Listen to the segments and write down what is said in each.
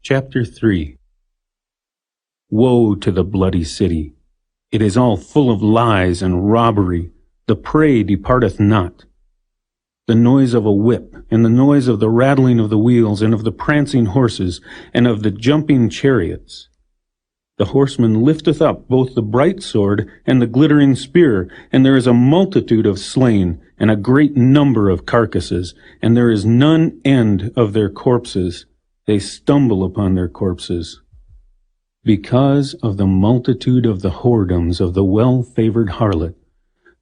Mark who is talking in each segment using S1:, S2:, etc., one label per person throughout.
S1: Chapter 3. Woe to the bloody city! It is all full of lies and robbery. The prey departeth not. The noise of a whip, and the noise of the rattling of the wheels, and of the prancing horses, and of the jumping chariots. The horseman lifteth up both the bright sword and the glittering spear, and there is a multitude of slain, and a great number of carcasses, and there is none end of their corpses. They stumble upon their corpses. Because of the multitude of the whoredoms of the well-favored harlot,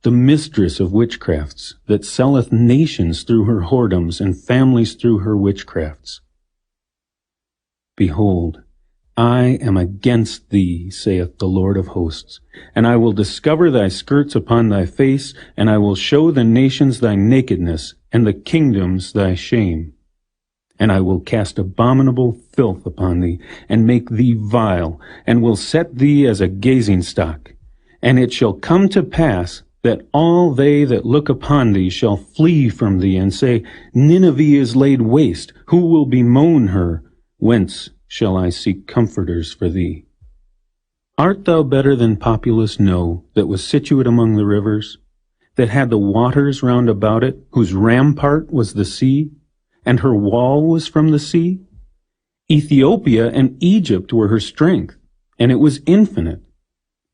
S1: the mistress of witchcrafts, that selleth nations through her whoredoms, and families through her witchcrafts. Behold, I am against thee, saith the Lord of hosts, and I will discover thy skirts upon thy face, and I will show the nations thy nakedness, and the kingdoms thy shame. And I will cast abominable filth upon thee, and make thee vile, and will set thee as a gazing stock. And it shall come to pass that all they that look upon thee shall flee from thee, and say, Nineveh is laid waste, who will bemoan her? Whence shall I seek comforters for thee? Art thou better than populous No, that was situate among the rivers, that had the waters round about it, whose rampart was the sea, and her wall was from the sea? Ethiopia and Egypt were her strength, and it was infinite.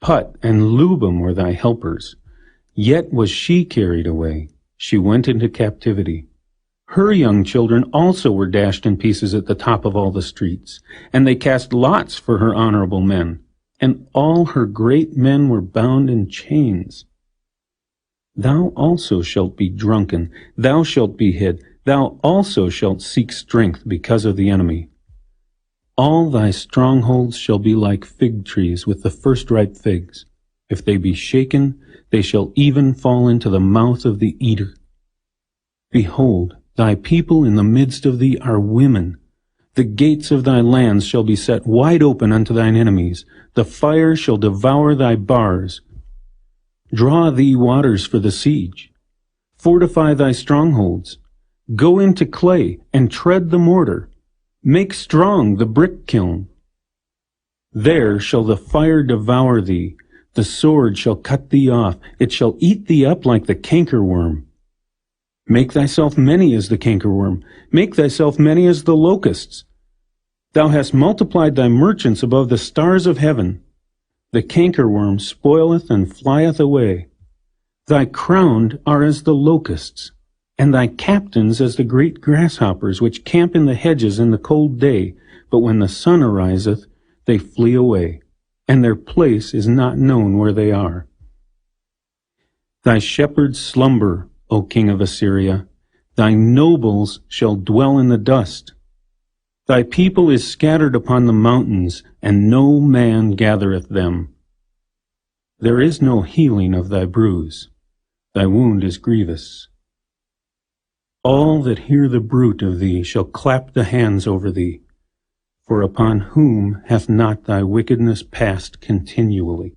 S1: Put and Lubim were thy helpers. Yet was she carried away. She went into captivity. Her young children also were dashed in pieces at the top of all the streets, and they cast lots for her honorable men, and all her great men were bound in chains. Thou also shalt be drunken, thou shalt be hid, thou also shalt seek strength because of the enemy. All thy strongholds shall be like fig trees with the first ripe figs. If they be shaken, they shall even fall into the mouth of the eater. Behold, thy people in the midst of thee are women. The gates of thy lands shall be set wide open unto thine enemies. The fire shall devour thy bars. Draw thee waters for the siege. Fortify thy strongholds. Go into clay, and tread the mortar. Make strong the brick kiln. There shall the fire devour thee. The sword shall cut thee off. It shall eat thee up like the cankerworm. Make thyself many as the cankerworm. Make thyself many as the locusts. Thou hast multiplied thy merchants above the stars of heaven. The cankerworm spoileth and flieth away. Thy crowned are as the locusts, and thy captains as the great grasshoppers, which camp in the hedges in the cold day, but when the sun ariseth, they flee away, and their place is not known where they are. Thy shepherds slumber, O king of Assyria. Thy nobles shall dwell in the dust. Thy people is scattered upon the mountains, and no man gathereth them. There is no healing of thy bruise. Thy wound is grievous. All that hear the bruit of thee shall clap the hands over thee, for upon whom hath not thy wickedness passed continually?